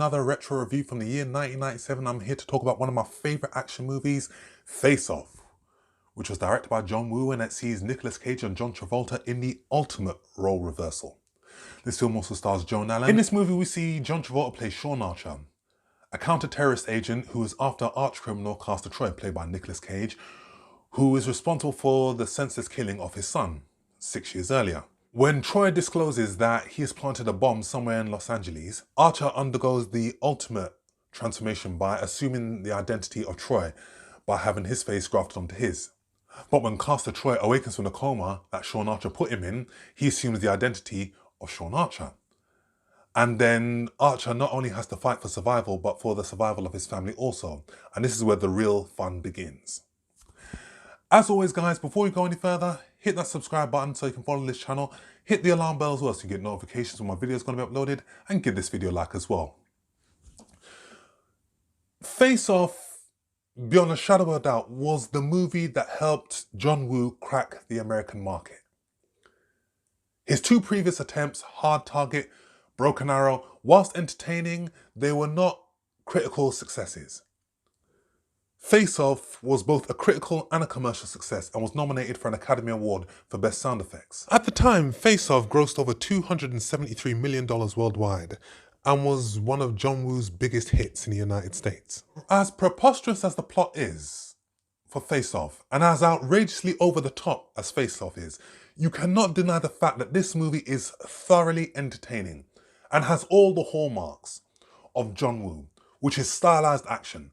another retro review from the year 1997. I'm here to talk about one of my favourite action movies, Face Off, which was directed by John Woo and it sees Nicolas Cage and John Travolta in the ultimate role reversal. This film also stars Joan Allen. In this movie we see John Travolta play Sean Archer, a counter-terrorist agent who is after arch-criminal Castor Troy, played by Nicolas Cage, who is responsible for the senseless killing of his son 6 years earlier. When Troy discloses that he has planted a bomb somewhere in Los Angeles, Archer undergoes the ultimate transformation by assuming the identity of Troy by having his face grafted onto his. But when Castor Troy awakens from the coma that Sean Archer put him in, he assumes the identity of Sean Archer. And then Archer not only has to fight for survival, but for the survival of his family also. And this is where the real fun begins. As always guys, before we go any further, hit that subscribe button so you can follow this channel, hit the alarm bell as well so you get notifications when my video is going to be uploaded, and give this video a like as well. Face Off, beyond a shadow of a doubt, was the movie that helped John Woo crack the American market. His two previous attempts, Hard Target, Broken Arrow, whilst entertaining, they were not critical successes. Face Off was both a critical and a commercial success and was nominated for an Academy Award for Best Sound Effects. At the time, Face Off grossed over $273 million worldwide and was one of John Woo's biggest hits in the United States. As preposterous as the plot is for Face Off, and as outrageously over the top as Face Off is, you cannot deny the fact that this movie is thoroughly entertaining and has all the hallmarks of John Woo, which is stylized action,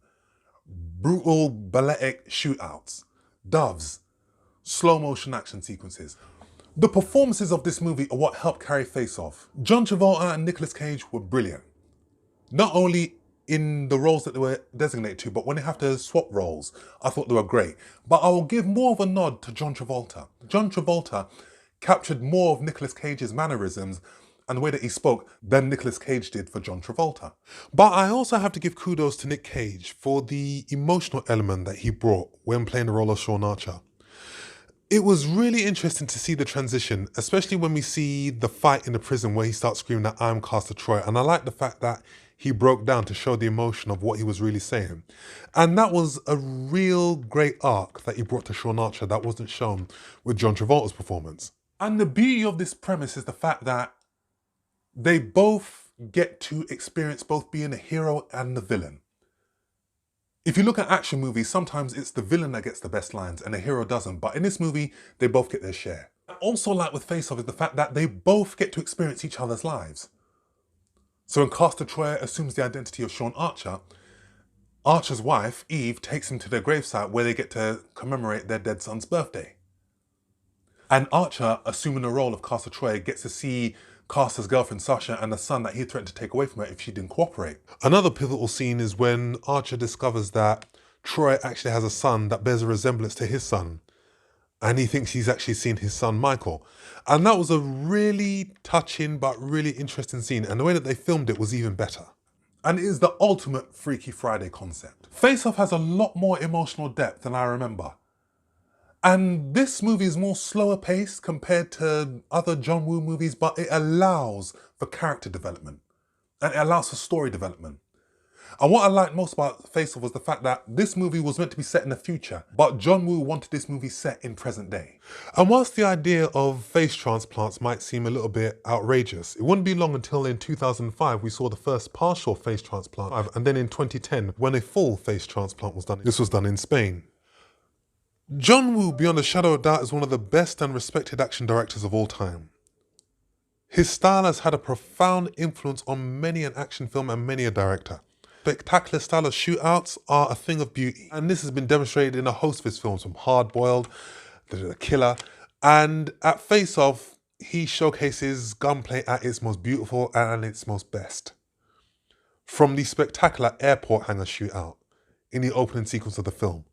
brutal balletic shootouts, doves, slow motion action sequences. The performances of this movie are what helped carry Face Off. John Travolta and Nicolas Cage were brilliant. Not only in the roles that they were designated to, but when they have to swap roles, I thought they were great. But I will give more of a nod to John Travolta. John Travolta captured more of Nicolas Cage's mannerisms and the way that he spoke than Nicolas Cage did for John Travolta. But I also have to give kudos to Nick Cage for the emotional element that he brought when playing the role of Sean Archer. It was really interesting to see the transition, especially when we see the fight in the prison where he starts screaming that I'm Castor Troy, and I like the fact that he broke down to show the emotion of what he was really saying. And that was a real great arc that he brought to Sean Archer that wasn't shown with John Travolta's performance. And the beauty of this premise is the fact that they both get to experience both being a hero and the villain. If you look at action movies, sometimes it's the villain that gets the best lines and the hero doesn't, but in this movie, they both get their share. Also, like with Face Off, is the fact that they both get to experience each other's lives. So when Castor Troy assumes the identity of Sean Archer, Archer's wife, Eve, takes him to their gravesite where they get to commemorate their dead son's birthday. And Archer, assuming the role of Castor Troy, gets to see Castor's girlfriend Sasha and the son that he threatened to take away from her if she didn't cooperate. Another pivotal scene is when Archer discovers that Troy actually has a son that bears a resemblance to his son. And he thinks he's actually seen his son Michael. And that was a really touching but really interesting scene, and the way that they filmed it was even better. And it is the ultimate Freaky Friday concept. Face Off has a lot more emotional depth than I remember. And this movie is more slower paced compared to other John Woo movies, but it allows for character development and it allows for story development. And what I liked most about Face Off was the fact that this movie was meant to be set in the future, but John Woo wanted this movie set in present day. And whilst the idea of face transplants might seem a little bit outrageous, it wouldn't be long until in 2005 we saw the first partial face transplant, and then in 2010 when a full face transplant was done. This was done in Spain. John Woo, beyond a shadow of doubt, is one of the best and respected action directors of all time. His style has had a profound influence on many an action film and many a director. Spectacular stylist shootouts are a thing of beauty, and this has been demonstrated in a host of his films, from Hard Boiled, The Killer, and at Face Off, he showcases gunplay at its most beautiful and its most best. From the spectacular airport hangar shootout in the opening sequence of the film,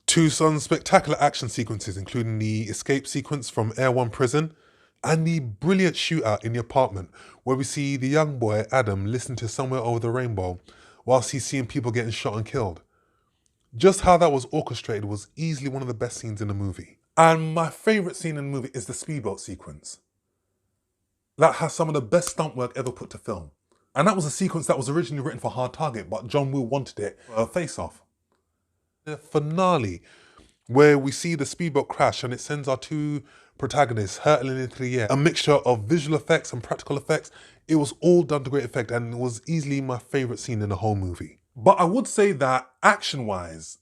to some spectacular action sequences, including the escape sequence from Air One prison and the brilliant shootout in the apartment where we see the young boy, Adam, listen to Somewhere Over the Rainbow whilst he's seeing people getting shot and killed. Just how that was orchestrated was easily one of the best scenes in the movie. And my favourite scene in the movie is the speedboat sequence. That has some of the best stunt work ever put to film. And that was a sequence that was originally written for Hard Target, but John Woo wanted it for Face Off. The finale, where we see the speedboat crash and it sends our two protagonists hurtling into the air. A mixture of visual effects and practical effects. It was all done to great effect and it was easily my favourite scene in the whole movie. But I would say that action-wise,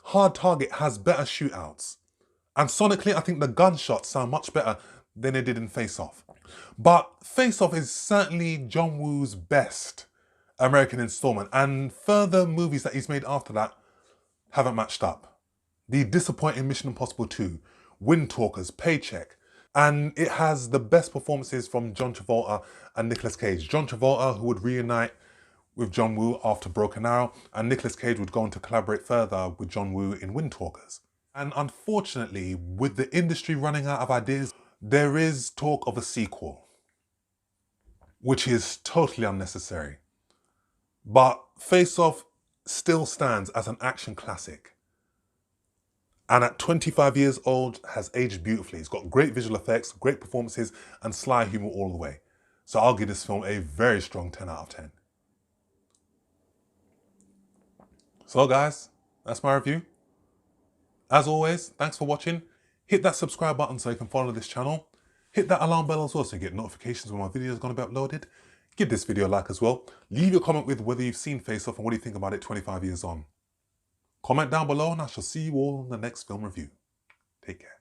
Hard Target has better shootouts. And sonically, I think the gunshots sound much better than they did in Face Off. But Face Off is certainly John Woo's best American installment, and further movies that he's made after that haven't matched up. The disappointing Mission Impossible 2, Wind Talkers, Paycheck, and it has the best performances from John Travolta and Nicolas Cage. John Travolta, who would reunite with John Woo after Broken Arrow, and Nicolas Cage would go on to collaborate further with John Woo in Wind Talkers. And unfortunately, with the industry running out of ideas, there is talk of a sequel, which is totally unnecessary. But Face Off still stands as an action classic. And at 25 years old, has aged beautifully. It's got great visual effects, great performances, and sly humor all the way. So I'll give this film a very strong 10 out of 10. So guys, that's my review. As always, thanks for watching. Hit that subscribe button so you can follow this channel. Hit that alarm bell as well so you get notifications when my videos are going to be uploaded. Give this video a like as well. Leave your comment with whether you've seen Face Off and what do you think about it 25 years on. Comment down below and I shall see you all in the next film review. Take care.